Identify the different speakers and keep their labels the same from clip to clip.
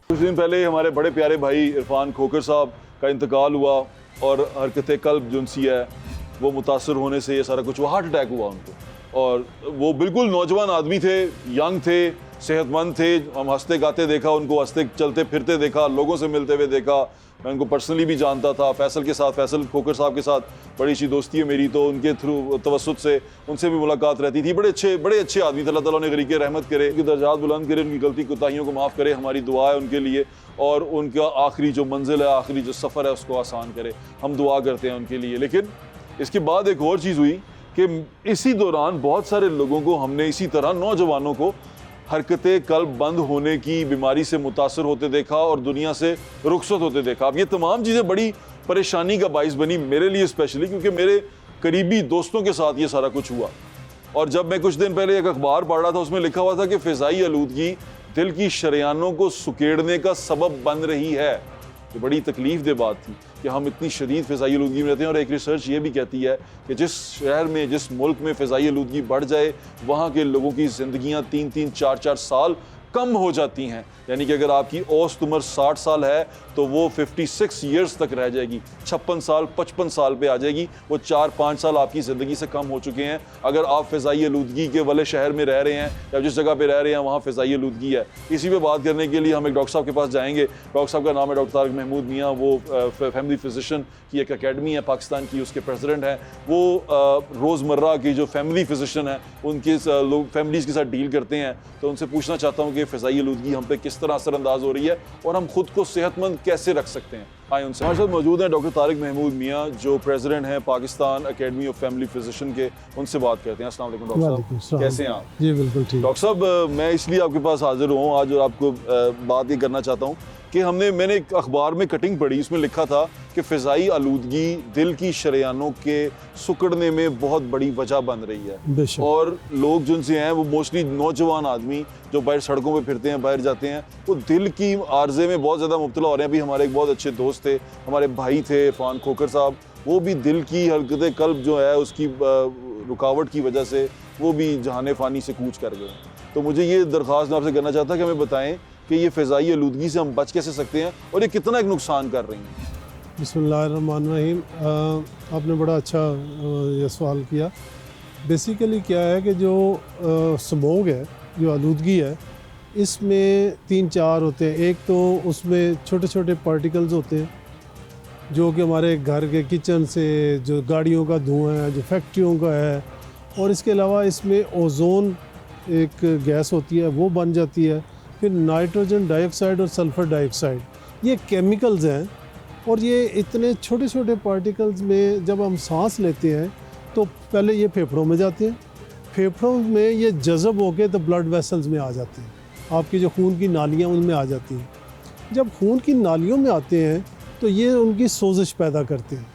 Speaker 1: कुछ दिन पहले हमारे बड़े प्यारे भाई इरफान खोकर साहब का इंतकाल हुआ और हरकत कल्ब जुनसी है वो मुतासर होने से ये सारा कुछ हुआ। हार्ट अटैक हुआ उनको और वो बिल्कुल नौजवान आदमी थे, यंग थे, सेहतमंद थे। हम हंसते गाते देखा उनको, हंसते चलते फिरते देखा, लोगों से मिलते हुए देखा। मैं उनको पर्सनली भी जानता था। फैसल के साथ, फैसल खोकर साहब के साथ बड़ी अच्छी दोस्ती है मेरी, तो उनके थ्रू तवस्सुत से उनसे भी मुलाकात रहती थी। बड़े अच्छे आदमी थे। अल्लाह ताला उन्हें गरीके रहमत करे, उनकी दर्जात बुलंद करे, उनकी गलती कोताहियों को माफ़ करे। हमारी दुआ है उनके लिए और उनका आखिरी जो मंजिल है, आखिरी जो सफ़र है उसको आसान करे। हम दुआ करते हैं उनके लिए। लेकिन इसके बाद एक और चीज़ हुई कि इसी दौरान बहुत सारे लोगों को हमने इसी तरह नौजवानों को हरकत कल्ब बंद होने की बीमारी से मुतासर होते देखा और दुनिया से रुखसत होते देखा। अब ये तमाम चीज़ें बड़ी परेशानी का बाइस बनी मेरे लिए स्पेशली, क्योंकि मेरे करीबी दोस्तों के साथ ये सारा कुछ हुआ। और जब मैं कुछ दिन पहले एक अखबार पढ़ रहा था, उसमें लिखा हुआ था कि फ़िज़ाई आलूदगी दिल की शरेयानों को सुकेड़ने का सबब बन रही है। ये बड़ी तकलीफ दे बात थी कि हम इतनी शदीद फ़िज़ाई आलूदगी में रहते हैं। और एक रिसर्च ये भी कहती है कि जिस शहर में, जिस मुल्क में फ़िज़ाई आलूदगी बढ़ जाए, वहाँ के लोगों की ज़िंदगियाँ 3-3, 4-4 साल कम हो जाती हैं। यानी कि अगर आपकी औसत उम्र 60 साल है तो वो 56 ईयर्स तक रह जाएगी, 56 साल 55 साल पे आ जाएगी। वो 4-5 साल आपकी ज़िंदगी से कम हो चुके हैं अगर आप फ़िज़ाई आलूदगी के वाले शहर में रह रहे हैं या जिस जगह पे रह रहे हैं वहाँ फ़िज़ाई आलूदगी है। इसी पे बात करने के लिए हम एक डॉक्टर साहब के पास जाएंगे। डॉक्टर साहब का नाम है डॉक्टर तारिक महमूद मियाँ। वो फैमिली फ़िज़िशियन की एक अकेडमी है पाकिस्तान की, उसके प्रेसिडेंट हैं। वो रोज़मर्रा की जो फैमिली फ़िज़िशियन है उनके लोग फैमिलीज़ के साथ डील करते हैं। तो उनसे पूछना चाहता हूँ कि फ़िज़ाई आलूदगी हम पे किस तरह असरअंदाज हो रही है और हम खुद को सेहतमंद कैसे रख सकते हैं। आए उनसे। हमारे साथ मौजूद हैं डॉक्टर तारिक महमूद मियाँ, जो प्रेसिडेंट हैं Pakistan academy of family physician के। उनसे बात करते हैं। अस्सलाम वालेकुम डॉक्टर साहब, कैसे हैं आप?
Speaker 2: जी बिल्कुल ठीक।
Speaker 1: डॉक्टर साहब, मैं इसलिए आपके पास हाजिर हूँ आज और आपको बात ये करना चाहता हूँ कि मैंने एक अखबार में कटिंग पढ़ी, उसमें लिखा था कि फ़िज़ाई आलूदगी दिल की शरेयानों के सुकड़ने में बहुत बड़ी वजह बन रही है। और लोग जिनसे हैं वो मोस्टली नौजवान आदमी जो बाहर सड़कों पे फिरते हैं, बाहर जाते हैं, वो दिल की आर्जे में बहुत ज़्यादा मुब्तला हो रहे हैं। अभी हमारे एक बहुत अच्छे दोस्त थे, हमारे भाई थे इरफान खोकर साहब, वो भी दिल की हरकत कल्ब जो है उसकी रुकावट की वजह से वो भी जहाने फ़ानी से कूच कर गए। तो मुझे ये दरख्वास्त आपसे करना चाहता कि हमें बताएं कि ये फ़िज़ाई आलूदगी से हम बच कैसे सकते हैं और ये कितना एक नुकसान कर रही हैं।
Speaker 2: बिस्मिल्लाहिर्रहमानिर्रहीम। आपने बड़ा अच्छा ये सवाल किया। बेसिकली क्या है कि जो स्मोग है, जो आलूदगी है, इसमें 3-4 होते हैं। एक तो उसमें छोटे छोटे पार्टिकल्स होते हैं जो कि हमारे घर के किचन से, जो गाड़ियों का धुआं है, जो फैक्ट्रियों का है, और इसके अलावा इसमें ओजोन एक गैस होती है वो बन जाती है। फिर नाइट्रोजन डाइऑक्साइड और सल्फ़र डाइऑक्साइड, ये केमिकल्स हैं। और ये इतने छोटे छोटे पार्टिकल्स में जब हम सांस लेते हैं तो पहले ये फेफड़ों में जाते हैं, फेफड़ों में ये जज़ब होके तो ब्लड वेसल्स में आ जाते हैं, आपकी जो खून की नालियाँ उनमें आ जाती हैं। जब खून की नालियों में आते हैं तो ये उनकी सोजिश पैदा करते हैं।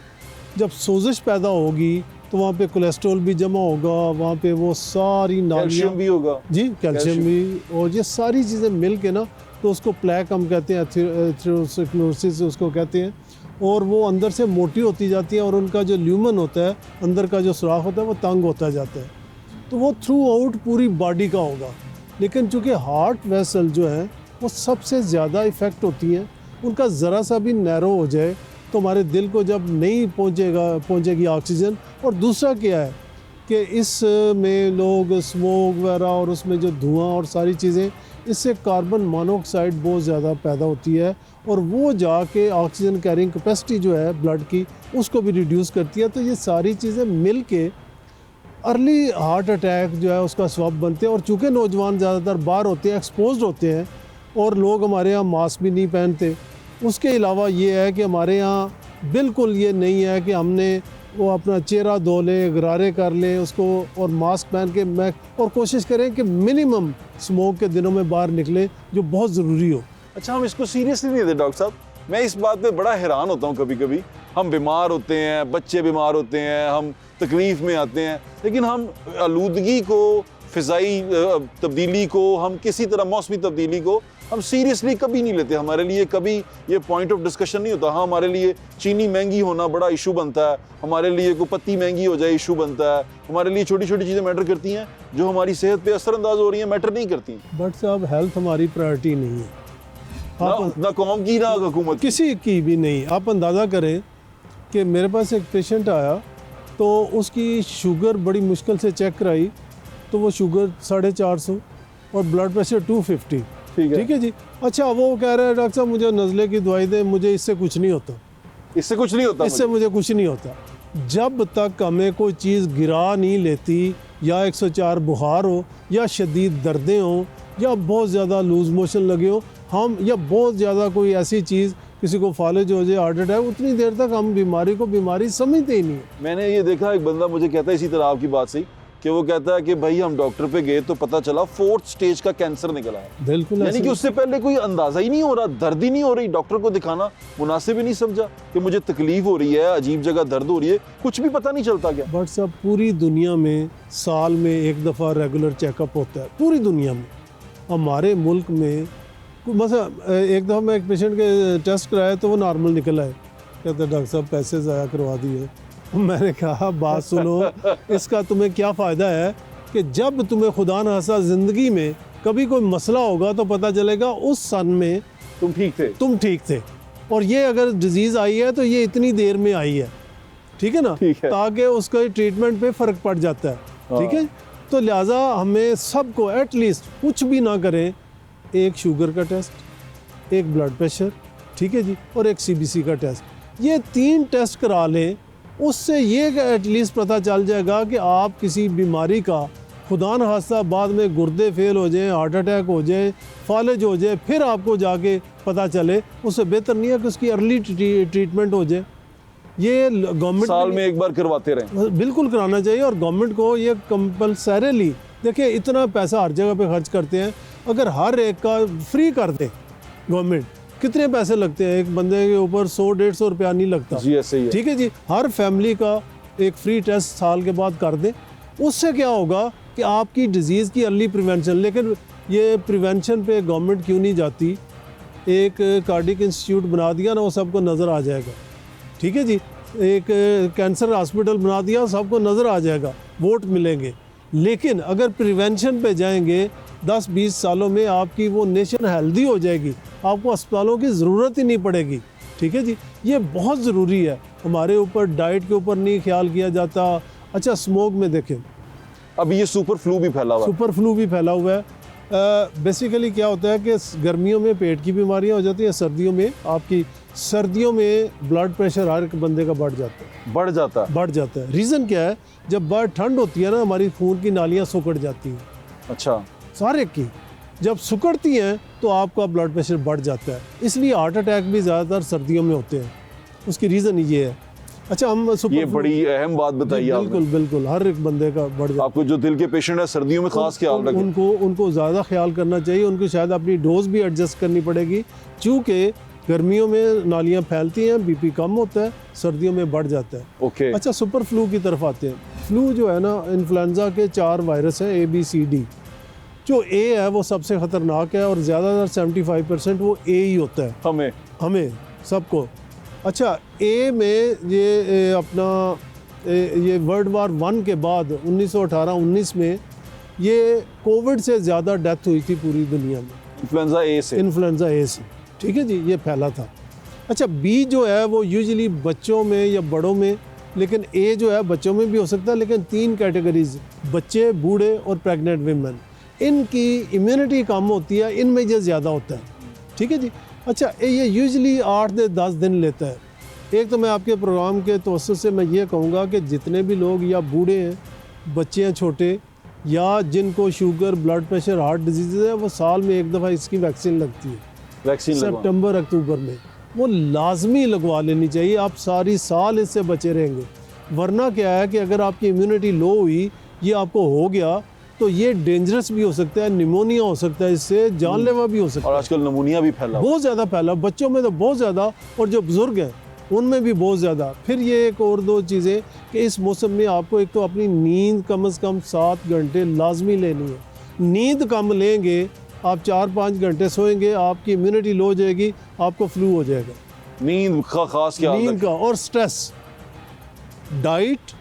Speaker 2: जब सोजिश पैदा होगी तो वहाँ पे कोलेस्ट्रॉल भी जमा होगा, वहाँ पे वो सारी नालियाँ
Speaker 1: भी होगा
Speaker 2: जी, कैल्शियम भी, और ये सारी चीज़ें मिल के ना तो उसको प्लेक हम कहते हैं, एथेरोस्क्लेरोसिस उसको कहते हैं। और वो अंदर से मोटी होती जाती है और उनका जो ल्यूमन होता है, अंदर का जो सुराख होता है, वो तंग होता जाता है। तो वो थ्रू आउट पूरी बॉडी का होगा। लेकिन चूँकि हार्ट वेसल जो है वो सबसे ज़्यादा इफ़ेक्ट होती हैं, उनका ज़रा सा भी नैरो हो जाए तो हमारे दिल को जब नहीं पहुँचेगी ऑक्सीजन। और दूसरा क्या है कि इसमें लोग स्मोक वगैरह और उसमें जो धुआं और सारी चीज़ें, इससे कार्बन मोनोऑक्साइड बहुत ज़्यादा पैदा होती है और वो जाके ऑक्सीजन कैरिंग कैपेसिटी जो है ब्लड की, उसको भी रिड्यूस करती है। तो ये सारी चीज़ें मिल के अर्ली हार्ट अटैक जो है उसका सबब बनते हैं। और चूँकि नौजवान ज़्यादातर बाहर होते हैं, एक्सपोज्ड होते हैं, और लोग हमारे यहाँ मास्क भी नहीं पहनते। उसके अलावा ये है कि हमारे यहाँ बिल्कुल ये नहीं है कि हमने वो अपना चेहरा धो लें, गरारे कर लें उसको और मास्क पहन के और कोशिश करें कि मिनिमम स्मोक के दिनों में बाहर निकलें, जो बहुत ज़रूरी हो।
Speaker 1: अच्छा, हम इसको सीरियसली नहीं लेते डॉक्टर साहब। मैं इस बात पे बड़ा हैरान होता हूँ। कभी कभी हम बीमार होते हैं, बच्चे बीमार होते हैं, हम तकलीफ़ में आते हैं, लेकिन हम आलूदगी को, फ़िज़ाई तब्दीली को, हम किसी तरह मौसमी तब्दीली को हम सीरियसली कभी नहीं लेते। हमारे लिए कभी ये पॉइंट ऑफ डिस्कशन नहीं होता। हाँ, हमारे लिए चीनी महंगी होना बड़ा इशू बनता है, हमारे लिए कोई पत्ती महंगी हो जाए इशू बनता है, हमारे लिए छोटी छोटी चीज़ें मैटर करती हैं जो हमारी सेहत पे असरअंदाज हो रही हैं, मैटर नहीं करती।
Speaker 2: बट साहब, हेल्थ हमारी प्रायोरिटी नहीं है।
Speaker 1: ना कौम की ना हुकूमत की।
Speaker 2: किसी की भी नहीं। आप अंदाज़ा करें कि मेरे पास एक पेशेंट आया तो उसकी शुगर बड़ी मुश्किल से चेक कराई तो वो शुगर 450 और ब्लड प्रेशर 250। ठीक है जी। अच्छा, वो कह रहा है डॉक्टर साहब मुझे नज़ले की दवाई दे, मुझे इससे कुछ नहीं होता,
Speaker 1: इससे कुछ नहीं होता,
Speaker 2: इससे मुझे कुछ नहीं होता। जब तक हमें कोई चीज़ गिरा नहीं लेती, या 104 बुखार हो, या शदीद दर्दें हों, या बहुत ज़्यादा लूज मोशन लगे हो, हम या बहुत ज़्यादा कोई ऐसी चीज़ किसी को फालिज हो जाए, हार्ट अटैक, उतनी देर तक हम बीमारी को बीमारी समझते ही नहीं है।
Speaker 1: मैंने ये देखा, एक बंदा मुझे कहता है इसी तरह आपकी बात से कि वो कहता है कि भाई हम डॉक्टर पे गए तो पता चला 4th स्टेज का कैंसर निकला है।
Speaker 2: बिल्कुल,
Speaker 1: यानी कि उससे पहले कोई अंदाजा ही नहीं हो रहा, दर्द ही नहीं हो रही, डॉक्टर को दिखाना मुनासिब ही नहीं समझा कि मुझे तकलीफ हो रही है, अजीब जगह दर्द हो रही है, कुछ भी पता नहीं चलता क्या।
Speaker 2: बट साहब पूरी दुनिया में साल में एक दफ़ा रेगुलर चेकअप होता है, पूरी दुनिया में। हमारे मुल्क में मतलब एक दफ़ा मैं एक पेशेंट के टेस्ट कराया तो वो नॉर्मल निकला है। कहते डॉक्टर साहब पैसे ज़ाया करवा दिए। मैंने कहा बात सुनो, इसका तुम्हें क्या फ़ायदा है कि जब तुम्हें खुदा न खास्ता ज़िंदगी में कभी कोई मसला होगा तो पता चलेगा उस सन में
Speaker 1: तुम ठीक थे,
Speaker 2: और ये अगर डिजीज़ आई है तो ये इतनी देर में आई है। ठीक है ना, ताकि उसका ट्रीटमेंट पे फ़र्क पड़ जाता है। ठीक है, तो लिहाजा हमें सबको एटलीस्ट कुछ भी ना करें, एक शुगर का टेस्ट, एक ब्लड प्रेशर, ठीक है जी, और एक CBC का टेस्ट, ये 3 टेस्ट करा लें। उससे ये एटलीस्ट पता चल जाएगा कि आप किसी बीमारी का खुदा न खास्ता बाद में गुर्दे फेल हो जाए, हार्ट अटैक हो जाए, फालिज हो जाए, फिर आपको जाके पता चले। उससे बेहतर नहीं है कि उसकी अर्ली ट्रीटमेंट हो जाए। ये गवर्नमेंट
Speaker 1: साल में एक बार करवाते रहें,
Speaker 2: बिल्कुल कराना चाहिए। और गवर्नमेंट को ये कंपल्सरीली, देखिए इतना पैसा हर जगह पे खर्च करते हैं, अगर हर एक का फ्री कर दे गवर्नमेंट, कितने पैसे लगते हैं एक बंदे के ऊपर? 100-150 रुपया नहीं लगता
Speaker 1: जी, ऐसे ही है।
Speaker 2: ठीक है जी। हर फैमिली का एक फ्री टेस्ट साल के बाद कर दे। उससे क्या होगा कि आपकी डिजीज़ की अर्ली प्रिवेंशन, लेकिन ये प्रिवेंशन पे गवर्नमेंट क्यों नहीं जाती? एक कार्डिक इंस्टीट्यूट बना दिया ना, वो सबको नज़र आ जाएगा। ठीक है जी, एक कैंसर हॉस्पिटल बना दिया, सबको नज़र आ जाएगा, वोट मिलेंगे। लेकिन अगर प्रिवेंशन पे जाएंगे 10-20 सालों में आपकी वो नेशन हेल्दी हो जाएगी, आपको अस्पतालों की ज़रूरत ही नहीं पड़ेगी। ठीक है जी, ये बहुत ज़रूरी है। हमारे ऊपर डाइट के ऊपर नहीं ख्याल किया जाता। अच्छा, स्मोक में देखें,
Speaker 1: अभी ये सुपर फ्लू भी फैला हुआ है।
Speaker 2: सुपर फ्लू भी फैला हुआ है। बेसिकली क्या होता है कि गर्मियों में पेट की बीमारियां हो जाती हैं, सर्दियों में ब्लड प्रेशर हर एक बंदे का बढ़ जाता है। रीज़न क्या है? जब बहुत ठंड होती है ना, हमारी खून की नालियाँ सिकुड़ जाती हैं।
Speaker 1: अच्छा,
Speaker 2: सारे की जब सिकुड़ती हैं तो आपका ब्लड प्रेशर बढ़ जाता है, इसलिए हार्ट अटैक भी ज़्यादातर सर्दियों में होते हैं। उसकी रीज़न ये है। अच्छा, हम
Speaker 1: ये बड़ी अहम बात बताइए आपने।
Speaker 2: बिल्कुल हर एक बंदे का बढ़ जाता है।
Speaker 1: आपको जो दिल के पेशेंट है सर्दियों में खास ख्याल रखें,
Speaker 2: उनको ज़्यादा ख्याल करना चाहिए। उनको शायद अपनी डोज भी एडजस्ट करनी पड़ेगी, चूँकि गर्मियों में नालियाँ फैलती हैं, BP कम होता है, सर्दियों में बढ़ जाता है।
Speaker 1: ओके।
Speaker 2: अच्छा, सुपर फ्लू की तरफ आते हैं। फ्लू जो है ना, इन्फ्लुएंजा के 4 वायरस हैं, ABCD। जो A है वो सबसे ख़तरनाक है और ज़्यादातर 75% वो A ही होता है हमें सबको। अच्छा, A में ये अपना ये वर्ल्ड वार 1 के बाद 1918-19 में ये कोविड से ज़्यादा डेथ हुई थी पूरी दुनिया में, इन्फ्लुएंजा A से। ठीक है जी, ये फैला था। अच्छा, B जो है वो यूजुअली बच्चों में या बड़ों में, लेकिन A जो है बच्चों में भी हो सकता है, लेकिन 3 कैटेगरीज, बच्चे, बूढ़े और प्रेग्नेंट विमेन, इनकी इम्यूनिटी कम होती है, इनमें ये ज़्यादा होता है। ठीक है जी। अच्छा, ये यूजुअली 8 से 10 दिन लेता है। एक तो मैं आपके प्रोग्राम के तवज्जुह से मैं ये कहूँगा कि जितने भी लोग या बूढ़े हैं, बच्चे हैं छोटे, या जिनको sugar, blood pressure, heart disease है, वो साल में एक दफ़ा इसकी वैक्सीन लगती है, सितंबर अक्टूबर में, वो लाजमी लगवा लेनी चाहिए। आप सारी साल इससे बचे रहेंगे। वरना क्या है कि अगर आपकी इम्यूनिटी लो हुई, ये आपको हो गया, तो ये डेंजरस भी हो सकता है, निमोनिया हो सकता है, इससे जानलेवा भी हो सकता है।
Speaker 1: और आजकल नमूनिया भी फैला,
Speaker 2: बहुत ज़्यादा फैला, बच्चों में तो बहुत ज़्यादा, और जो बुज़ुर्ग हैं उनमें भी बहुत ज़्यादा। फिर ये एक और 2 चीज़ें कि इस मौसम में आपको एक तो अपनी नींद कम से कम 7 घंटे लाजमी लेनी है। नींद कम लेंगे, आप 4-5 घंटे सोएंगे, आपकी इम्यूनिटी लो हो जाएगी, आपको फ्लू हो जाएगा।
Speaker 1: नींद का खास ख्याल रखें।
Speaker 2: नींद का और स्ट्रेस, डाइट,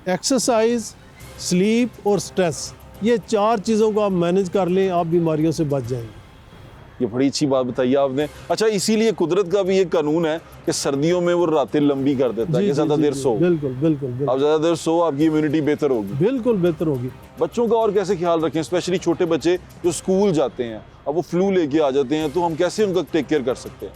Speaker 2: एक्सरसाइज, स्लीप और स्ट्रेस, ये 4 चीज़ों को आप मैनेज कर लें, आप बीमारियों से बच जाएंगे।
Speaker 1: ये बड़ी अच्छी बात बताई आपने। अच्छा, इसीलिए कुदरत का भी एक कानून है कि सर्दियों में वो रातें लंबी कर देता है कि ज़्यादा देर सो।
Speaker 2: बिल्कुल बिल्कुल।
Speaker 1: आप ज़्यादा देर सो, आपकी इम्यूनिटी बेहतर होगी।
Speaker 2: बिल्कुल बेहतर होगी।
Speaker 1: बच्चों का और कैसे ख्याल रखें, स्पेशली छोटे बच्चे जो स्कूल जाते हैं, अब वो फ्लू लेके आ जाते हैं, तो हम कैसे उनका टेक केयर कर सकते हैं?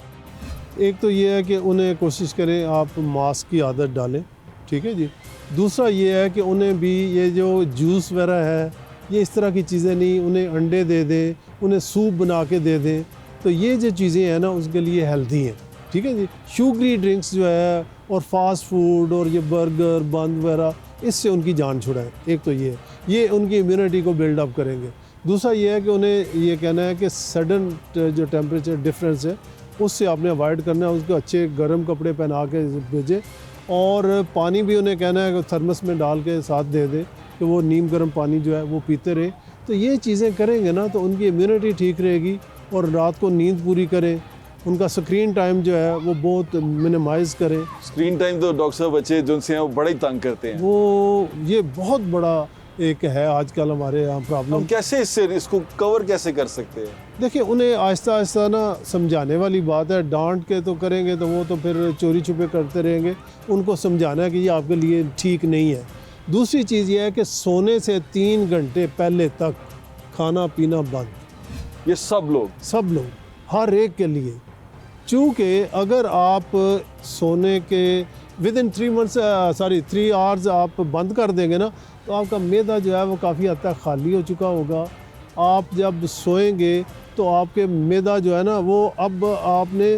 Speaker 2: एक तो ये है कि उन्हें कोशिश करें आप मास्क की आदत डालें, ठीक है जी। दूसरा ये है कि उन्हें भी ये जो जूस वगैरह है, ये इस तरह की चीज़ें नहीं, उन्हें अंडे दे दें, उन्हें सूप बना के दे दें, तो ये जो चीज़ें हैं ना उसके लिए हेल्दी हैं, ठीक है जी। शुगरी ड्रिंक्स जो है और फास्ट फूड और ये बर्गर बंद वगैरह, इससे उनकी जान छुड़ाएं। एक तो ये उनकी इम्यूनिटी को बिल्डअप करेंगे। दूसरा ये है कि उन्हें ये कहना है कि सडन जो टेम्परेचर डिफरेंस है उससे आपने अवॉइड करना है, उसको अच्छे गर्म कपड़े पहना के भेजें, और पानी भी उन्हें कहना है कि थर्मस में डाल के साथ दे दें कि वो नीम गर्म पानी जो है वो पीते रहें। तो ये चीज़ें करेंगे ना तो उनकी इम्यूनिटी ठीक रहेगी, और रात को नींद पूरी करें, उनका स्क्रीन टाइम जो है वो बहुत मिनिमाइज़ करें।
Speaker 1: स्क्रीन टाइम तो डॉक्टर साहब बच्चे जिनसे हैं वो बड़ा ही तंग करते हैं,
Speaker 2: वो ये बहुत बड़ा एक है आजकल हमारे यहाँ प्रॉब्लम।
Speaker 1: हम कैसे इसको कवर कैसे कर सकते हैं?
Speaker 2: देखिए, उन्हें आहिस्ता आहिस्ता ना समझाने वाली बात है। डांट के तो करेंगे तो वो तो फिर चोरी छुपे करते रहेंगे। उनको समझाना है कि ये आपके लिए ठीक नहीं है। दूसरी चीज़ ये है कि सोने से 3 घंटे पहले तक खाना पीना बंद।
Speaker 1: ये सब लोग
Speaker 2: हर एक के लिए, चूँकि अगर आप सोने के विदिन 3 आवर्स आप बंद कर देंगे ना, तो आपका मैदा जो है वो काफ़ी हद तक खाली हो चुका होगा। आप जब सोएंगे तो आपके मैदा जो है ना वो अब आपने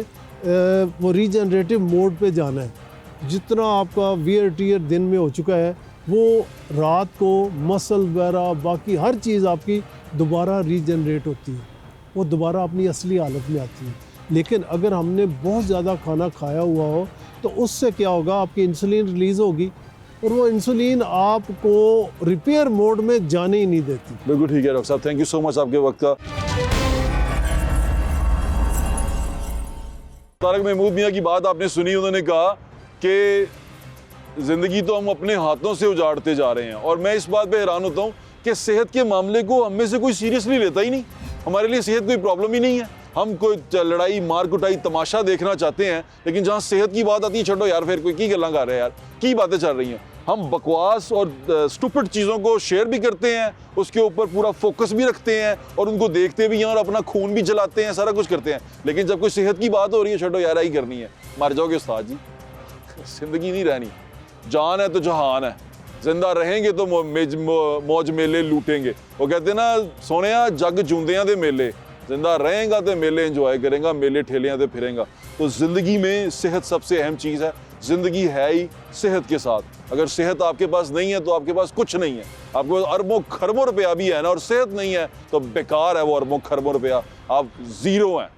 Speaker 2: वो रीजनरेटिव मोड पे जाना है। जितना आपका वियर टीयर दिन में हो चुका है, वो रात को मसल वगैरह बाकी हर चीज़ आपकी दोबारा रीजनरेट होती है, वो दोबारा अपनी असली हालत में आती है। लेकिन अगर हमने बहुत ज़्यादा खाना खाया हुआ हो तो उससे क्या होगा, आपकी इंसुलिन रिलीज़ होगी, और वो इंसुलिन आपको रिपेयर मोड में जाने ही नहीं देती।
Speaker 1: बिल्कुल ठीक है डॉक्टर साहब, थैंक यू सो मच आपके वक्त का। तारक महमूद मियाँ की बात आपने सुनी, उन्होंने कहा कि ज़िंदगी तो हम अपने हाथों से उजाड़ते जा रहे हैं, और मैं इस बात पे हैरान होता हूँ कि सेहत के मामले को हम में से कोई सीरियसली लेता ही नहीं। हमारे लिए सेहत कोई प्रॉब्लम ही नहीं है। हम कोई लड़ाई मार कुटाई तमाशा देखना चाहते हैं, लेकिन जहाँ सेहत की बात आती है, छोड़ो यार, फिर कोई की गल्लां कर रहे हैं यार, की बातें चल रही हैं। हम बकवास और स्टूपिड चीज़ों को शेयर भी करते हैं, उसके ऊपर पूरा फोकस भी रखते हैं, और उनको देखते भी हैं और अपना खून भी जलाते हैं, सारा कुछ करते हैं। लेकिन जब कोई सेहत की बात हो रही है, छोड़ो यार, ही करनी है, मर जाओगे उस्ताद जी, जिंदगी नहीं रहनी। जान है तो जहान है, जिंदा रहेंगे तो मौज मेले लूटेंगे। वो कहते हैं ना, सोनिया जग जूंदियां दे मेले, जिंदा रहेगा तो मेले इंजॉय करेगा, मेले ठेलियां ते फिरेगा। तो ज़िंदगी में सेहत सबसे अहम चीज़ है। ज़िंदगी है ही सेहत के साथ। अगर सेहत आपके पास नहीं है तो आपके पास कुछ नहीं है। आपके पास अरबों खरबों रुपया भी है ना, और सेहत नहीं है तो बेकार है वो अरबों खरबों रुपया, आप ज़ीरो हैं।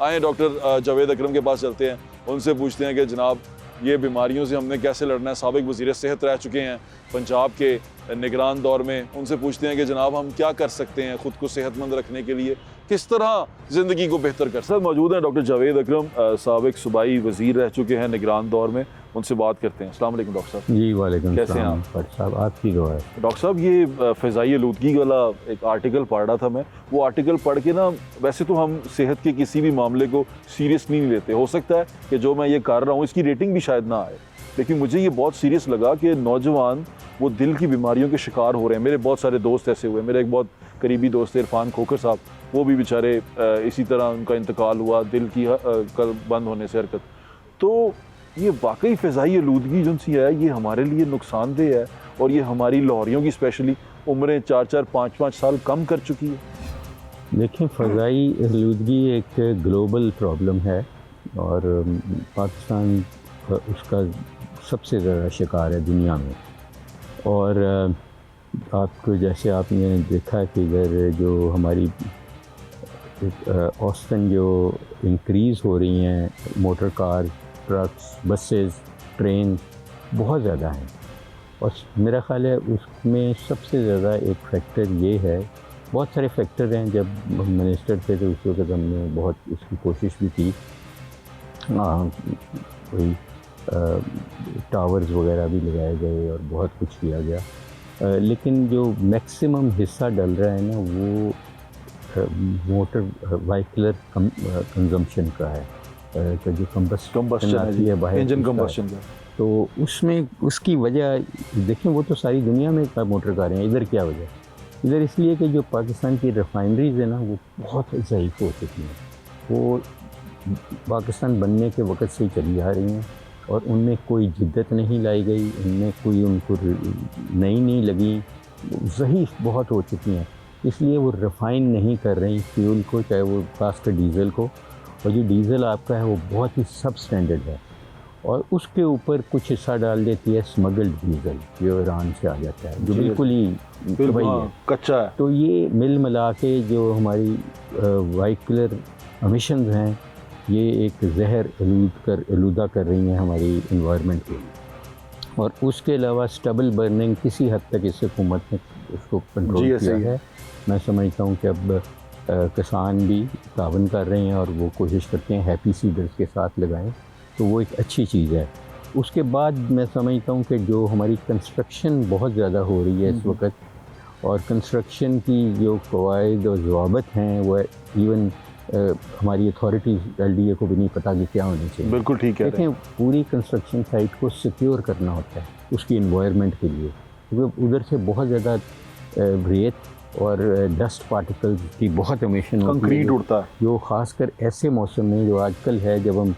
Speaker 1: आए डॉक्टर जावेद अकरम के पास चलते हैं, उनसे पूछते हैं कि जनाब, ये बीमारियों से हमने कैसे लड़ना है। साबिक वज़ीर सेहत रह चुके हैं पंजाब के निगरान दौर में। उनसे पूछते हैं कि जनाब, हम क्या कर सकते हैं ख़ुद को सेहतमंद रखने के लिए, किस तरह ज़िंदगी को बेहतर कर सकते हैं। मौजूद हैं डॉक्टर जावेद अकरम, साबिक सूबाई वज़ीर रह चुके हैं निगरान दौर में। उनसे बात करते हैं। अस्सलाम वालेकुम डॉक्टर साहब।
Speaker 3: जी वालेकुम
Speaker 1: कैसे हैं
Speaker 3: सलाम डॉक्टर साहब, आपकी दुआ है।
Speaker 1: डॉक्टर साहब, ये फ़िज़ाई आलूदगी वाला एक आर्टिकल पढ़ रहा था मैं। वो आर्टिकल पढ़ के ना, वैसे तो हम सेहत के किसी भी मामले को सीरियसली नहीं लेते। हो सकता है कि जो मैं ये कर रहा हूँ इसकी रेटिंग भी शायद ना आए, लेकिन मुझे ये बहुत सीरियस लगा कि नौजवान वो दिल की बीमारियों के शिकार हो रहे हैं। मेरे बहुत सारे दोस्त ऐसे हुए। मेरा एक बहुत करीबी दोस्त है इरफान खोकर साहब, वो भी बेचारे इसी तरह उनका इंतकाल हुआ, दिल की कल बंद होने से हरकत। तो ये वाकई फ़िज़ाई आलूदगी जो सी है, ये हमारे लिए नुकसानदेह है, और ये हमारी लाहौरियों की स्पेशली उम्रें 4-4, 5-5 साल कम कर चुकी है।
Speaker 3: देखिए, फ़िज़ाई आलूदगी एक ग्लोबल प्रॉब्लम है, और पाकिस्तान उसका सबसे ज़्यादा शिकार है दुनिया में। और आपको जैसे आपने देखा कि इधर जो हमारी औसतन जो इंक्रीज़ हो रही हैं, motor car, trucks, buses, train बहुत ज़्यादा हैं, और मेरा ख़्याल है उसमें सबसे ज़्यादा एक फैक्टर ये है। बहुत सारे फैक्टर हैं। जब हम मिनिस्टर थे तो उस वक्त हमने बहुत इसकी कोशिश भी की, वही टावर्स वगैरह भी लगाए गए और बहुत कुछ किया गया, लेकिन जो मैक्सिमम हिस्सा डल रहा है ना, वो मोटर व्हीकलर कंजम्पशन का है, का जो कंबस्शन आती है बाहर,
Speaker 1: इंजन
Speaker 3: उसका है।
Speaker 1: कंबस्शन का।
Speaker 3: तो उसमें उसकी वजह देखें, वो तो सारी दुनिया में मोटर कारें हैं, इधर क्या वजह? इधर इसलिए कि जो पाकिस्तान की रिफाइनरीज है ना, वो बहुत ज़ईफ़ हो चुकी हैं। वो पाकिस्तान बनने के वक़्त से ही चली आ रही हैं और उनमें कोई जिद्दत नहीं लाई गई, उनमें कोई उनको नई नहीं लगी, ज़ईफ़ बहुत हो चुकी हैं। इसलिए वो रिफ़ाइन नहीं कर रही फ्यूल को, चाहे वो खासकर डीज़ल को। और जो डीज़ल आपका है वो बहुत ही सब स्टैंडर्ड है, और उसके ऊपर कुछ हिस्सा डाल देती है स्मगल्ड डीज़ल, जो ईरान से आ जाता है, जो
Speaker 1: जी,
Speaker 3: बिल्कुल ही तबाही है।
Speaker 1: हाँ, कच्चा है।
Speaker 3: तो ये मिल मिला के जो हमारी व्हीकलर एमिशंस हैं, ये एक जहर आलूदा कर रही हैं हमारी इन्वायरमेंट को। और उसके अलावा स्टबल बर्निंग किसी हद तक इस हुकूमत ने उसको कंट्रोल
Speaker 1: जी,
Speaker 3: किया
Speaker 1: ऐसे ही
Speaker 3: है। मैं समझता हूँ कि अब किसान भी तावन कर रहे हैं और वो कोशिश करते हैं हैप्पी सीडर्स के साथ लगाएं, तो वो एक अच्छी चीज़ है। उसके बाद मैं समझता हूँ कि जो हमारी कंस्ट्रक्शन बहुत ज़्यादा हो रही है इस वक्त, और कंस्ट्रक्शन की जो कवायद और ज़वाबत हैं वो इवन हमारी अथॉरिटीज़ LDA को भी नहीं पता कि क्या होनी चाहिए।
Speaker 1: बिल्कुल ठीक है।
Speaker 3: देखें, पूरी कंस्ट्रक्शन साइट को सिक्योर करना होता है उसकी इन्वायरमेंट के लिए, क्योंकि उधर से बहुत ज़्यादा रेत और डस्ट पार्टिकल्स की बहुत एमिशन होती है,
Speaker 1: कंक्रीट उड़ता है।
Speaker 3: जो ख़ासकर ऐसे मौसम में जो आजकल है, जब हम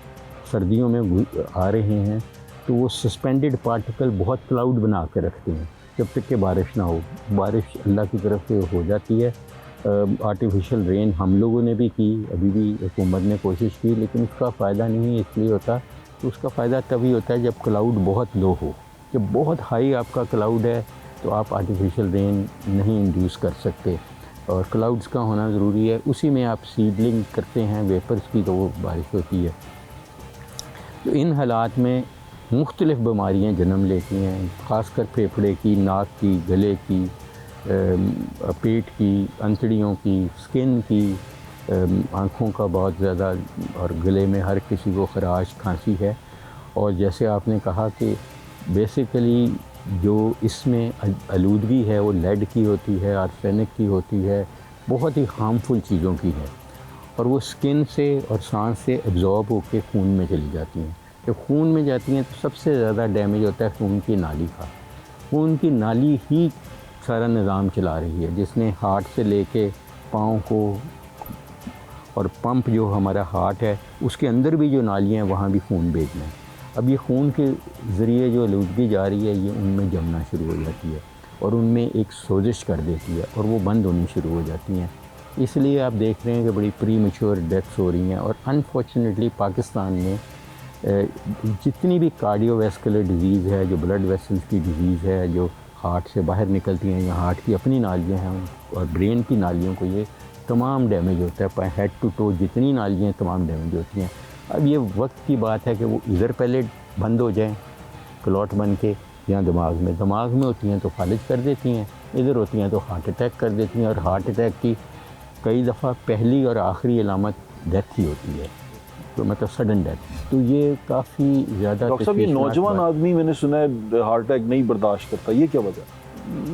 Speaker 3: सर्दियों में आ रहे हैं, तो वो सस्पेंडेड पार्टिकल बहुत क्लाउड बना के रखते हैं जब तक कि बारिश ना हो। बारिश अल्लाह की तरफ से हो जाती है। आर्टिफिशियल रेन हम लोगों ने भी की, अभी भी हुकूमत ने कोशिश की, लेकिन उसका फ़ायदा नहीं इसलिए होता, तो उसका फ़ायदा तभी होता है जब क्लाउड बहुत लो हो। जब बहुत हाई आपका क्लाउड है तो आप आर्टिफिशियल रेन नहीं इंड्यूस कर सकते, और क्लाउड्स का होना ज़रूरी है। उसी में आप सीडलिंग करते हैं वेपर्स की, तो वो बारिश होती है। तो इन हालात में मुख्तलिफ़ बीमारियाँ जन्म लेती हैं, ख़ासकर फेफड़े की, नाक की, गले की, पेट की, अंतड़ियों की, स्किन की, आँखों का बहुत ज़्यादा, और गले में हर किसी को खराश खांसी है। और जैसे आपने कहा कि बेसिकली जो इसमें आलूदगी है वो लेड की होती है, आर्सेनिक की होती है, बहुत ही हार्मफुल चीज़ों की है, और वो स्किन से और सांस से एब्जॉर्ब होकर खून में चली जाती हैं। जब खून में जाती हैं तो सबसे ज़्यादा डैमेज होता है खून की नाली का। खून की नाली ही सारा निज़ाम चला रही है, जिसने हार्ट से लेके पाँव को, और पंप जो हमारा हार्ट है उसके अंदर भी जो नालियाँ हैं वहाँ भी खून भेजना है। अब ये खून के ज़रिए जो आलूदगी जा रही है, ये उनमें जमना शुरू हो जाती है और उनमें एक सोजिश कर देती है, और वो बंद होनी शुरू हो जाती हैं। इसलिए आप देख रहे हैं कि बड़ी प्री मैच्योर डेथ्स हो रही हैं। और अनफॉर्चुनेटली पाकिस्तान में जितनी भी कार्डियोवैस्कुलर डिजीज़ है, जो ब्लड वेसल्स की डिजीज़ है, जो हार्ट से बाहर निकलती हैं, या हार्ट की अपनी नालियाँ हैं और ब्रेन की नालियों को ये तमाम डैमेज होता है, हेड टू टो जितनी नालियाँ तमाम डैमेज होती हैं। अब ये वक्त की बात है कि वो इधर पहले बंद हो जाएं क्लॉट बन के, या दिमाग में होती हैं तो फालिज कर देती हैं, इधर होती हैं तो हार्ट अटैक कर देती हैं। और हार्ट अटैक की कई दफ़ा पहली और आखिरी अलामत डेथ ही होती है, तो मतलब सडन डेथ। तो ये काफ़ी ज़्यादा।
Speaker 1: डॉक्टर साहब, ये नौजवान आदमी मैंने सुना है हार्ट अटैक नहीं बर्दाश्त करता, ये क्या वजह?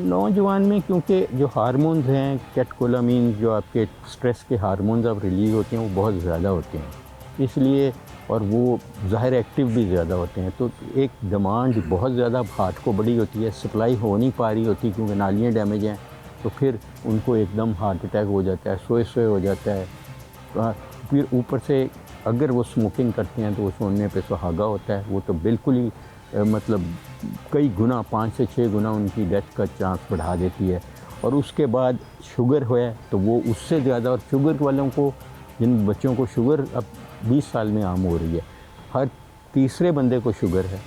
Speaker 3: नौजवान में क्योंकि जो हार्मोन्स हैं, कैटकोलामीन, जो आपके स्ट्रेस के हार्मोन्स अब रिलीज़ होते हैं, वो बहुत ज़्यादा होते हैं, इसलिए, और वो ज़ाहिर एक्टिव भी ज़्यादा होते हैं, तो एक डिमांड बहुत ज़्यादा हार्ट को बड़ी होती है, सप्लाई हो नहीं पा रही होती क्योंकि नालियाँ डैमेज हैं, तो फिर उनको एकदम हार्ट अटैक हो जाता है, सोए हो जाता है। फिर ऊपर से अगर वो स्मोकिंग करते हैं तो वो सोने पे सुहागा होता है, वो तो बिल्कुल ही मतलब कई गुना, 5 से 6 गुना उनकी डेथ का चांस बढ़ा देती है। और उसके बाद शुगर है तो वो उससे ज़्यादा, और शुगर वालों को, जिन बच्चों को शुगर अब 20 साल में आम हो रही है, हर तीसरे बंदे को शुगर है।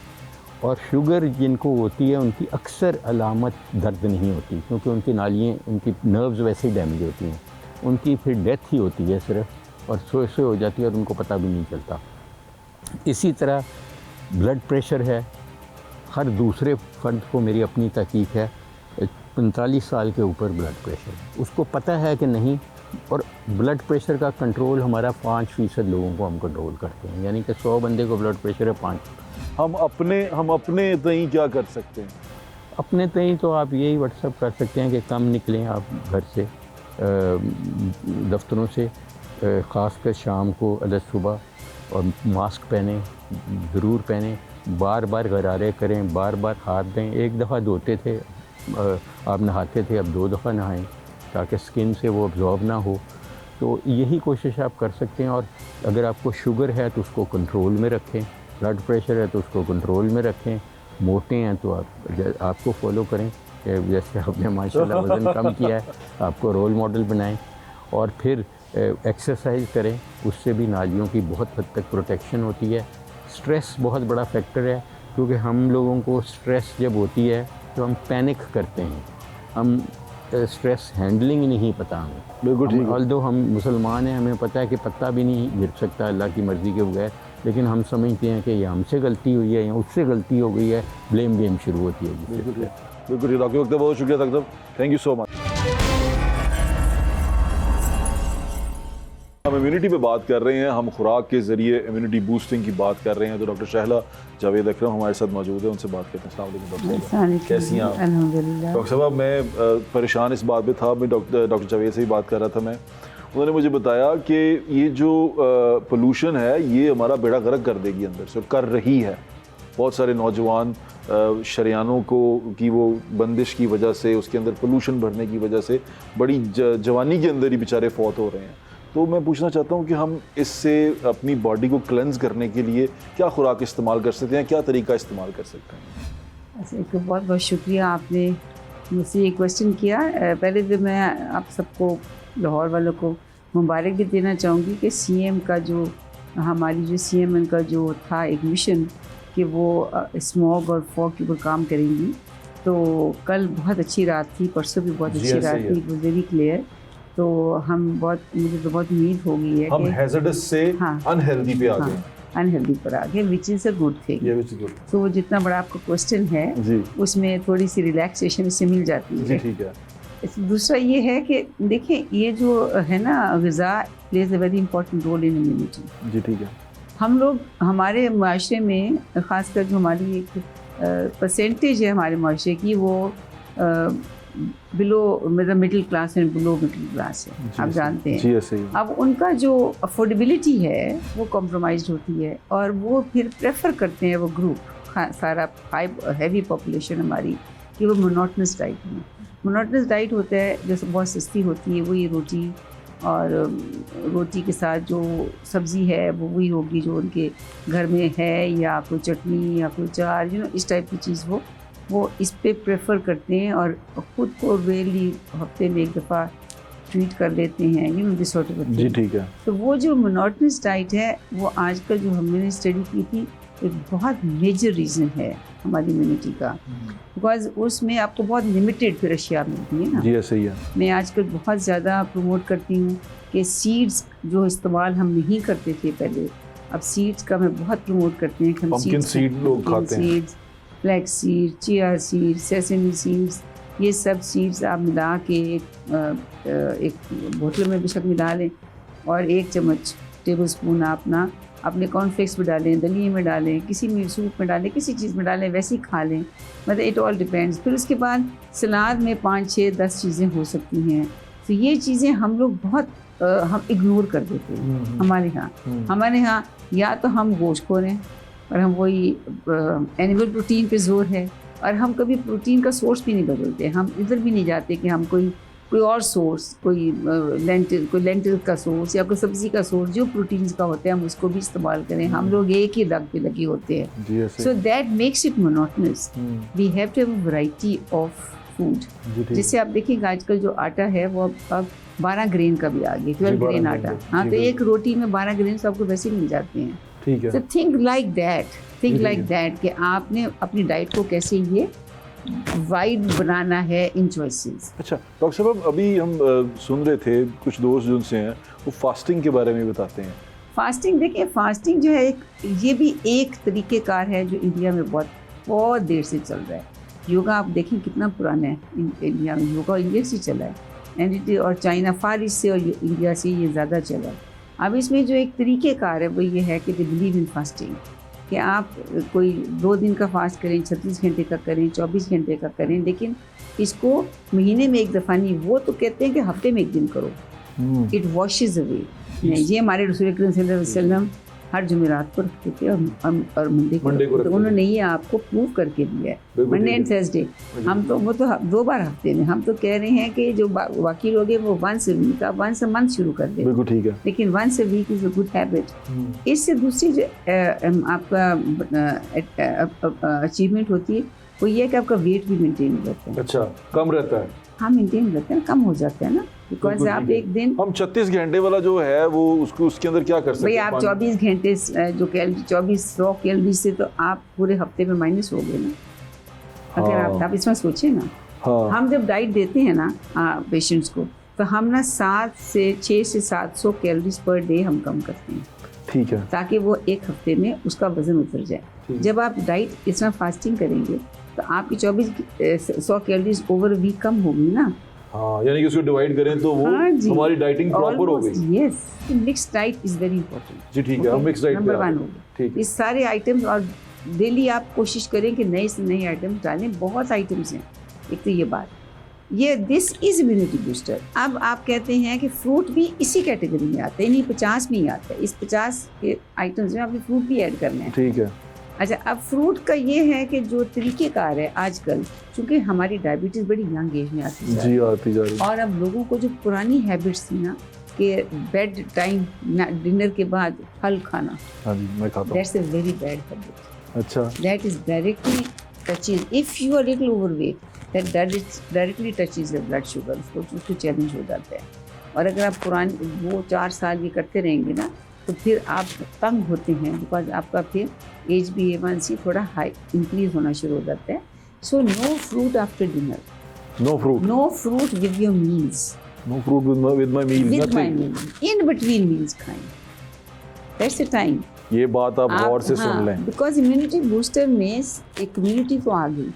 Speaker 3: और शुगर जिनको होती है उनकी अक्सर अलामत दर्द नहीं होती, क्योंकि उनकी नालियाँ, उनकी नर्व्स वैसे ही डैमेज होती हैं, उनकी फिर डेथ ही होती है सिर्फ, और सोए हो जाती है और उनको पता भी नहीं चलता। इसी तरह ब्लड प्रेशर है, हर दूसरे फर्द को, मेरी अपनी तहकीक है, 45 साल के ऊपर ब्लड प्रेशर, उसको पता है कि नहीं। और ब्लड प्रेशर का कंट्रोल हमारा 5% लोगों को हम कंट्रोल करते हैं, यानी कि 100 बंदे को ब्लड प्रेशर है 5।
Speaker 1: हम अपने तई क्या कर सकते हैं?
Speaker 3: अपने तई तो आप यही व्हाट्सअप कर सकते हैं कि कम निकलें आप घर से, दफ्तरों से, ख़ासकर शाम को अलग सुबह, और मास्क पहने, ज़रूर पहने, बार बार गरारे करें, बार बार हाथ दें। एक दफ़ा धोते थे आप नहाते थे, अब 2 दफ़ा नहाएं ताकि स्किन से वो अब्जॉर्ब ना हो। तो यही कोशिश आप कर सकते हैं। और अगर आपको शुगर है तो उसको कंट्रोल में रखें, ब्लड प्रेशर है तो उसको कंट्रोल में रखें, मोटे हैं तो आपको फॉलो करें, जैसे आपने माशाल्लाह वज़न कम किया है, आपको रोल मॉडल बनाएं। और फिर एक्सरसाइज करें, उससे भी नालियों की बहुत हद तक प्रोटेक्शन होती है। स्ट्रेस बहुत बड़ा फैक्टर है, क्योंकि हम लोगों को स्ट्रेस जब होती है तो हम पैनिक करते हैं, हम स्ट्रेस हैंडलिंग नहीं पता हमें।
Speaker 1: बिल्कुल ठीक है।
Speaker 3: ऑल्दो हम मुसलमान हैं, हमें पता है कि पत्ता भी नहीं गिर सकता अल्लाह की मर्ज़ी के बगैर, लेकिन हम समझते हैं कि ये हमसे गलती हुई है या उससे गलती हो गई है, ब्लेम गेम शुरू होती है।
Speaker 1: बिल्कुल बिल्कुल, आपके वक्त बहुत शुक्रिया तक, थैंक यू सो मच। हम इम्यूनिटी पे बात कर रहे हैं, हम खुराक के ज़रिए इम्यूनिटी बूस्टिंग की बात कर रहे हैं। तो डॉक्टर शहला जावेद अकरम हमारे साथ मौजूद है, उनसे बात करते हैं। अस्सलाम वालेकुम डॉक्टर साहब, कैसी हैं आप?
Speaker 4: अल्हम्दुलिल्लाह।
Speaker 1: डॉक्टर साहब, मैं परेशान इस बात पे था, मैं डॉक्टर जावेद से ही बात कर रहा था। उन्होंने मुझे बताया कि ये जो पोल्यूशन है ये हमारा बेड़ा गर्क कर देगी अंदर से, और कर रही है। बहुत सारे नौजवान शरियानों की वो बंदिश की वजह से, उसके अंदर पोल्यूशन भरने की वजह से बड़ी जवानी के अंदर ही बेचारे फौत हो रहे हैं। तो मैं पूछना चाहता हूँ कि हम इससे अपनी बॉडी को क्लेंस करने के लिए क्या खुराक इस्तेमाल कर सकते हैं, क्या तरीका इस्तेमाल कर सकते हैं?
Speaker 4: अच्छा, एक बहुत बहुत शुक्रिया आपने मुझसे ये क्वेश्चन किया। पहले तो मैं आप सबको, लाहौर वालों को मुबारक भी देना चाहूँगी कि सीएम का जो हमारी जो सीएम का जो था एक मिशन कि वो स्मॉग और फॉग के ऊपर काम करेंगी। तो कल बहुत अच्छी रात थी, परसों भी बहुत अच्छी रात थी, इट वाज वेरी क्लियर। तो मुझे तो बहुत उम्मीद हो गई है
Speaker 1: हम
Speaker 4: कि
Speaker 1: हैज़र्डस से अनहेल्दी पे आ गए,
Speaker 4: अनहेल्दी पर आ गए, which is a good thing. तो वो जितना बड़ा आपका क्वेश्चन है उसमें थोड़ी सी रिलैक्सेशन इससे मिल जाती है।
Speaker 1: ठीक है।
Speaker 4: दूसरा ये है कि देखिए, ये जो है ना, ग़िज़ा plays a very important role in immunity.
Speaker 1: जी ठीक है।
Speaker 4: हम लोग हमारे माशरे में, ख़ासकर जो हमारी एक परसेंटेज है हमारे माशरे की, वो बिलो मतलब middle class and below middle class है, आप जानते हैं।
Speaker 1: जी ऐसे ही।
Speaker 4: अब उनका जो अफोर्डेबिलिटी है वो कॉम्प्रोमाइज़ होती है, और वो फिर प्रेफर करते हैं वो ग्रुप, सारा हैवी पॉपुलेशन हमारी, कि वो मोनोटनस डाइट में। मोनोटनस डाइट होता है जो बहुत सस्ती होती है, वही रोटी, और रोटी के साथ जो सब्ज़ी है वो वही होगी जो उनके घर में है, या कोई चटनी या कोई चार, इस टाइप की चीज़ वो इस पे प्रेफर करते हैं, और ख़ुद को रेयरली हफ्ते में एक दफ़ा ट्रीट कर लेते हैं, दिस सॉर्ट ऑफ
Speaker 1: जी ठीक है।
Speaker 4: तो वो जो मोनोटनस डाइट है वो आजकल जो हमने स्टडी की थी, एक बहुत मेजर रीज़न है हमारी इम्यूनिटी का, बिकॉज उसमें आपको बहुत लिमिटेड फिर अशिया मिलती है ना।
Speaker 1: जी ऐसे ही है।
Speaker 4: मैं आजकल बहुत ज़्यादा प्रमोट करती हूँ कि सीड्स जो इस्तेमाल हम नहीं करते थे पहले, अब सीड्स का मैं बहुत प्रमोट करती हूँ कि हम
Speaker 1: सीड लोग खाते हैं,
Speaker 4: flax seed, chia seed, sesame seeds, ये सब सीड्स आप मिला के एक बोतल में बेशक मिला लें, और 1 चम्मच टेबल स्पून आप ना अपने कॉर्नफ्लेक्स में डालें, दलिए में डालें, किसी भी सूप में डालें, किसी चीज़ में डालें, वैसे ही खा लें। मतलब इट ऑल डिपेंड्स। फिर उसके बाद सलाद में 5, 6, 10 चीज़ें हो सकती हैं। तो ये चीज़ें हम लोग बहुत हम इग्नोर कर देते हैं हमारे यहाँ या तो हम गोश्त खो रहे हैं, और हम वही एनिमल प्रोटीन पे जोर है, और हम कभी प्रोटीन का सोर्स भी नहीं बदलते। हम इधर भी नहीं जाते कि हम कोई और सोर्स, कोई लेंटिल का सोर्स या कोई सब्ज़ी का सोर्स जो प्रोटीन्स का होता है, हम उसको भी इस्तेमाल करें। हम लोग एक ही रग पे लगे होते हैं, so that makes it monotonous. We have to have a variety of food. जिससे आप देखिए आजकल जो आटा है वो अब 12 ग्रेन का भी आ गया, 12 ग्रेन आटा। हाँ, तो एक रोटी में 12 ग्रेन आपको वैसे मिल जाते हैं।
Speaker 1: ठीक है।
Speaker 4: So think like that कि आपने अपनी डाइट को कैसे ये वाइड बनाना है इन चॉइसेस।
Speaker 1: अच्छा डॉक्टर साहब, अभी हम सुन रहे थे कुछ दोस्त जो उनसे हैं वो फास्टिंग के बारे में बताते हैं।
Speaker 4: फास्टिंग, देखिए फास्टिंग जो है ये भी एक तरीक़ेकार है जो इंडिया में बहुत देर से चल रहा है। योगा आप देखें कितना पुराना है इंडिया में, योगा इंडिया से चला है, और चाइना फार ईस्ट से और इंडिया से ये ज़्यादा चला है। अब इसमें जो एक तरीक़ेकार है वो ये है कि दे बिलीव इन फास्टिंग, कि आप कोई 2 दिन का फास्ट करें, 36 घंटे का करें, 24 घंटे का करें, लेकिन इसको महीने में एक दफ़ा नहीं, वो तो कहते हैं कि हफ्ते में 1 दिन करो। It washes away. ये हमारे रसूल अकरम सल्लल्लाहु अलैहि वसल्लम हर जुमेरात को रखते थे और मंडे को रखते थे। उन्होंने ये आपको प्रूव करके दिया है, मंडे एंड थर्सडे। हम तो वो तो 2 बार हफ्ते में, हम तो कह रहे हैं कि जो बाकी लोग हैं वो वंस अ वीक, आप वंस अ मंथ शुरू कर दें।
Speaker 1: बिल्कुल ठीक है।
Speaker 4: लेकिन once a week is a good habit. इससे दूसरी जो आपका अचीवमेंट होती है वो ये है कि आपका वेट भी मेंटेन रहता है।
Speaker 1: अच्छा, कम रहता है।
Speaker 4: हाँ, मेंटेन रहता है, कम हो जाता है ना, बिकॉज आप एक दिन
Speaker 1: हम 36 घंटे वाला जो है वो उसको उसके अंदर क्या कर सकते
Speaker 4: भाई
Speaker 1: हैं?
Speaker 4: आप 24 घंटे जो कैलोरी 2400 कैलोरी से तो आप पूरे हफ्ते में माइनस हो गए ना। अगर आप इसमें सोचिए ना, हम जब डाइट देते हैं ना पेशेंट्स को, तो हम ना 6 से 700 कैलोरीज पर डे हम कम करते हैं।
Speaker 1: ठीक है।
Speaker 4: ताकि वो एक हफ्ते में उसका वजन उतर जाए। जब आप डाइट इस तरह फास्टिंग करेंगे तो आपकी 100 कैलोरीज ओवर वीक कम होगी ना।
Speaker 1: हाँ, यानी कि उसको डिवाइड करें तो वो हमारी डाइटिंग प्रॉपर हो गई।
Speaker 4: Yes, mix diet is very important.
Speaker 1: जी ठीक है, हम मिक्स डाइट
Speaker 4: नंबर 1 हो गई।
Speaker 1: ठीक है।
Speaker 4: इस सारे आइटम्स और डेली आप कोशिश करें कि नए से नए आइटम्स डालें। बहुत आइटम्स हैं। एक तो ये बात, ये दिस इज इम्यूनिटी बूस्टर। अब आप कहते हैं कि फ्रूट भी इसी कैटेगरी में आता है, नहीं 50 में ही आता है। इस 50 के आइटम्स में आपने फ्रूट भी ऐड करने हैं।
Speaker 1: ठीक है।
Speaker 4: अच्छा, अब फ्रूट का ये है कि जो तरीक़ेकार है आजकल, क्योंकि हमारी डायबिटीज़ बड़ी यंग एज में आती है
Speaker 1: जी, आती जा रही है।
Speaker 4: और अब लोगों को जो पुरानी हैबिट्स थी ना कि बेड टाइम डिनर के बाद फल खाना,
Speaker 1: हाँ जी, मैं खाता हूँ।
Speaker 4: That's a very bad habit.
Speaker 1: अच्छा।
Speaker 4: That is directly touches, if you are little overweight, that directly touches the blood sugar. उसको चैलेंज हो जाता है। और अगर आप पुरानी वो 4 साल ये करते रहेंगे ना, तो फिर आप तंग होते हैं, बिकॉज आपका फिर एज भी A1C थोड़ा हाई इंक्रीज होना शुरू हो जाता है। So no fruit after dinner,
Speaker 1: no fruit
Speaker 4: with your meals,
Speaker 1: no fruit with my meals,
Speaker 4: in between meals खाएं। That's the time.
Speaker 1: ये बात आप गौर से सुन लें।
Speaker 4: बिकॉज इम्यूनिटी बूस्टर में एक इम्यूनिटी तो आ गई,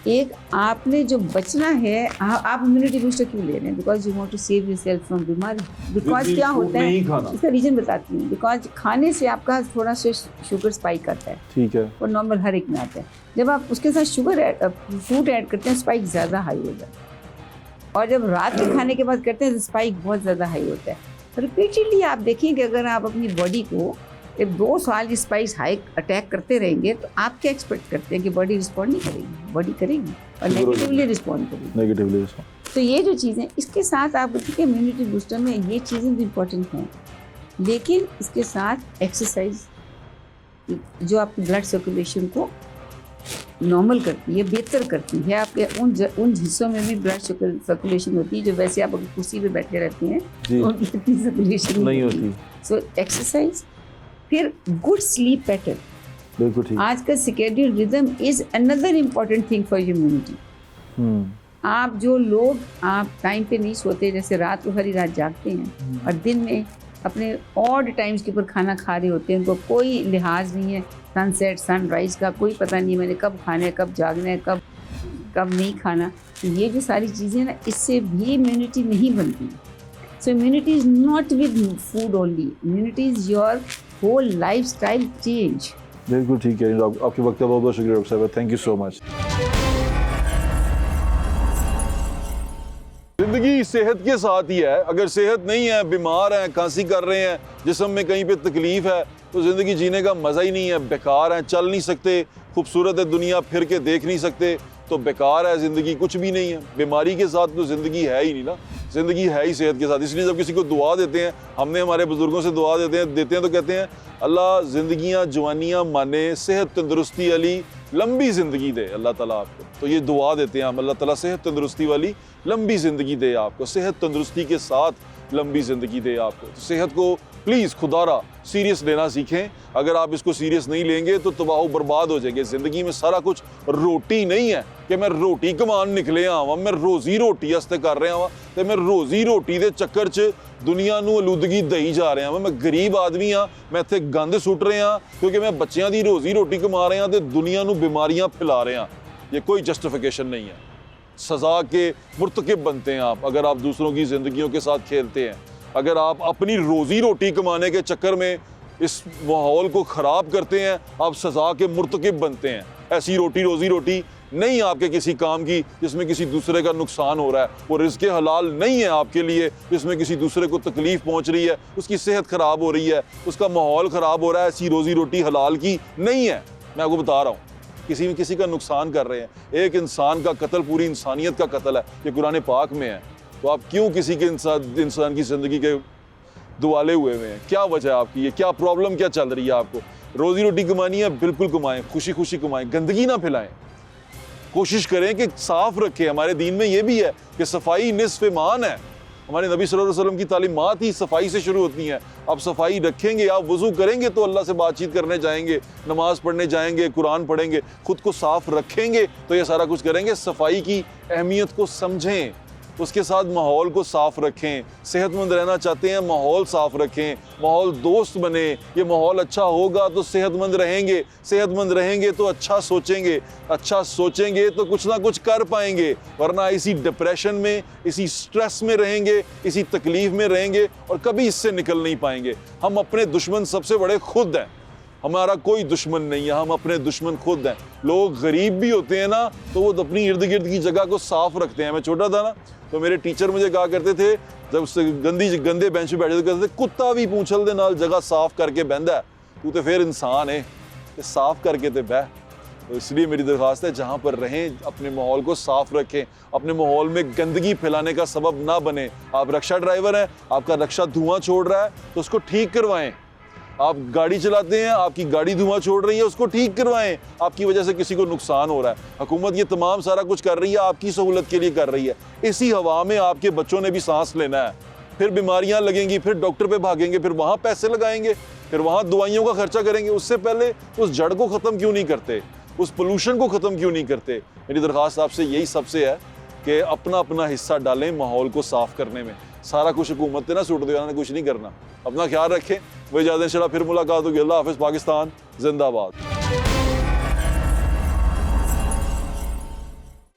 Speaker 4: एक आपने जो बचना है। आप इम्यूनिटी बूस्टर क्यों ले रहे हैं? Because you want to save yourself from बीमारी। बिकॉज क्या होता है, इसका रीजन बताती हूँ। बिकॉज खाने से आपका थोड़ा सा शुगर स्पाइक आता है।
Speaker 1: ठीक है।
Speaker 4: और नॉर्मल हर एक में आता है। जब आप उसके साथ फ्रूट ऐड करते हैं, स्पाइक ज़्यादा हाई हो जाता है। और जब रात के खाने के बाद करते हैं तो स्पाइक बहुत ज़्यादा हाई होता है। रिपीटेडली आप देखिए कि अगर आप अपनी बॉडी को 2 साल की स्पाइस हाई अटैक करते रहेंगे तो आप क्या एक्सपेक्ट करते हैं कि बॉडी रिस्पॉन्ड नहीं करेगी? बॉडी करेगी और नेगेटिवली रिस्पॉन्ड करेगी। तो ये जो चीज़ें, इसके साथ आप देखिए इम्यूनिटी बूस्टर में ये चीज़ें भी इम्पोर्टेंट हैं, लेकिन इसके साथ एक्सरसाइज जो आपकी ब्लड सर्कुलेशन को नॉर्मल करती है, बेहतर करती है। आपके उन हिस्सों में भी ब्लड सर्कुलेशन होती है जो वैसे आप अगर कुर्सी पे बैठे रहते हैं तो उनकी इतनी सर्कुलेशन नहीं होती। सो एक्सरसाइज, फिर गुड स्लीप पैटर्न।
Speaker 1: बिल्कुल ठीक।
Speaker 4: आज का circadian rhythm is another important thing for immunity. आप जो लोग आप टाइम पे नहीं सोते, जैसे रात को सारी रात जागते हैं और दिन में अपने ऑड टाइम्स के ऊपर खाना खा रहे होते हैं, उनको कोई लिहाज नहीं है सनसेट सनराइज का, कोई पता नहीं मैंने कब खाना है, कब जागना है, कब नहीं खाना। तो ये जो सारी चीज़ें ना, इससे भी इम्यूनिटी नहीं बनती। So immunity is not with food only, immunity is your whole lifestyle change.
Speaker 1: बिल्कुल ठीक है। आपके वक्त का बहुत बहुत शुक्रिया डॉक्टर साहब, थैंक यू सो मच। जिंदगी सेहत के साथ ही है। अगर सेहत नहीं है, बीमार हैं, खांसी कर रहे हैं, जिस्म में कहीं पे तकलीफ है, तो ज़िंदगी जीने का मज़ा ही नहीं है। बेकार हैं, चल नहीं सकते, खूबसूरत है दुनिया, फिर के देख नहीं सकते, तो बेकार है ज़िंदगी, कुछ भी नहीं है। बीमारी के साथ तो ज़िंदगी है ही नहीं ना, ज़िंदगी है ही सेहत के साथ। इसलिए जब किसी को दुआ देते हैं, हमने हमारे बुज़ुर्गों से दुआ देते हैं तो कहते हैं अल्लाह ज़िंदगियाँ जवानियाँ माने, सेहत तंदुरुस्ती वाली लंबी ज़िंदगी दे अल्लाह ताला आपको। तो ये दुआ देते हैं हम, अल्लाह ताला सेहत तंदुरुस्ती वाली लंबी ज़िंदगी दे आपको, सेहत तंदुरुस्ती के साथ लंबी ज़िंदगी दे आपको। तो सेहत को प्लीज़ खुदारा सीरियस लेना सीखें। अगर आप इसको सीरियस नहीं लेंगे तो तबाह बर्बाद हो जाएंगे। ज़िंदगी में सारा कुछ रोटी नहीं है कि मैं रोटी कमान निकले आवां, मैं रोज़ी रोटी वास्ते कर रहा हाँ, तो मैं रोज़ी रोटी के चक्कर च दुनिया नूं आलूदगी दई जा रहा हाँ। मैं गरीब आदमी हाँ, मैं इत्थे गंद सुट रहा क्योंकि मैं बच्चों की रोज़ी रोटी कमा रहा तो दुनिया नूं बीमारियां फैला रहे हैं। ये कोई जस्टिफिकेशन नहीं है। सज़ा के मुर्तकिब बनते हैं आप अगर आप दूसरों की ज़िंदगियों के साथ खेलते हैं। अगर आप अपनी रोज़ी रोटी कमाने के चक्कर में इस माहौल को ख़राब करते हैं, आप सज़ा के मुर्तकिब बनते हैं। ऐसी रोटी रोज़ी रोटी नहीं आपके किसी काम की जिसमें किसी दूसरे का नुकसान हो रहा है, वो रिज़्क़े हलाल नहीं है आपके लिए जिसमें किसी दूसरे को तकलीफ़ पहुंच रही है, उसकी सेहत ख़राब हो रही है, उसका माहौल ख़राब हो रहा है। ऐसी रोज़ी रोटी हलाल की नहीं है। मैं आपको बता रहा हूँ, किसी में किसी का नुकसान कर रहे हैं। एक इंसान का कत्ल पूरी इंसानियत का कत्ल है, ये कुरान पाक में है। तो आप क्यों किसी के इंसान की ज़िंदगी के दुआले हुए हैं? क्या वजह है आपकी? ये क्या प्रॉब्लम क्या चल रही है आपको? रोज़ी रोटी कमानी है, बिल्कुल कमाएं, खुशी खुशी कमाएं, गंदगी ना फैलाएं। कोशिश करें कि साफ़ रखें। हमारे दीन में ये भी है कि सफाई निस्फ़ ईमान है। हमारे नबी सल्लल्लाहु अलैहि वसल्लम की तालीमात ही सफाई से शुरू होती हैं। आप सफाई रखेंगे, आप वज़ू करेंगे तो अल्लाह से बातचीत करने जाएंगे, नमाज़ पढ़ने जाएंगे, कुरान पढ़ेंगे, खुद को साफ़ रखेंगे तो ये सारा कुछ करेंगे। सफाई की अहमियत को समझें, उसके साथ माहौल को साफ़ रखें। सेहतमंद रहना चाहते हैं, माहौल साफ़ रखें, माहौल दोस्त बने। ये माहौल अच्छा होगा तो सेहतमंद रहेंगे, सेहतमंद रहेंगे तो अच्छा सोचेंगे, अच्छा सोचेंगे तो कुछ ना कुछ कर पाएंगे, वरना इसी डिप्रेशन में, इसी स्ट्रेस में रहेंगे, इसी तकलीफ़ में रहेंगे और कभी इससे निकल नहीं पाएंगे। हम अपने दुश्मन सबसे बड़े खुद हैं, हमारा कोई दुश्मन नहीं है, हम अपने दुश्मन खुद हैं। लोग गरीब भी होते हैं ना तो वो अपनी इर्द गिर्द की जगह को साफ़ रखते हैं। मैं छोटा था ना तो मेरे टीचर मुझे कहा करते थे, जब उससे गंदे बेंच पे बैठे कहते थे, कुत्ता भी पूंछल दे नाल जगह साफ़ करके बहंदा है, तू तो फिर इंसान है, साफ़ करके तो बह। तो इसलिए मेरी दरख्वास्त है, जहाँ पर रहें अपने माहौल को साफ़ रखें, अपने माहौल में गंदगी फैलाने का सबब ना बने। आप रक्षा ड्राइवर हैं, आपका रक्षा धुआं छोड़ रहा है तो उसको ठीक करवाएं। आप गाड़ी चलाते हैं, आपकी गाड़ी धुआं छोड़ रही है, उसको ठीक करवाएं। आपकी वजह से किसी को नुकसान हो रहा है। हुकूमत ये तमाम सारा कुछ कर रही है, आपकी सहूलत के लिए कर रही है। इसी हवा में आपके बच्चों ने भी सांस लेना है, फिर बीमारियां लगेंगी, फिर डॉक्टर पे भागेंगे, फिर वहाँ पैसे लगाएंगे, फिर वहाँ दवाइयों का खर्चा करेंगे। उससे पहले उस जड़ को ख़त्म क्यों नहीं करते, उस पोल्यूशन को ख़त्म क्यों नहीं करते? मेरी दरख्वास्त आपसे यही सबसे है कि अपना अपना हिस्सा डालें माहौल को साफ़ करने में। सारा कुछ हुकूमत ना सूट दे, कुछ नहीं करना। अपना ख्याल रखें। वही ज़्यादा इंशाल्लाह फिर मुलाकात होगी। अल्लाह हाफ़िज़। पाकिस्तान जिंदाबाद।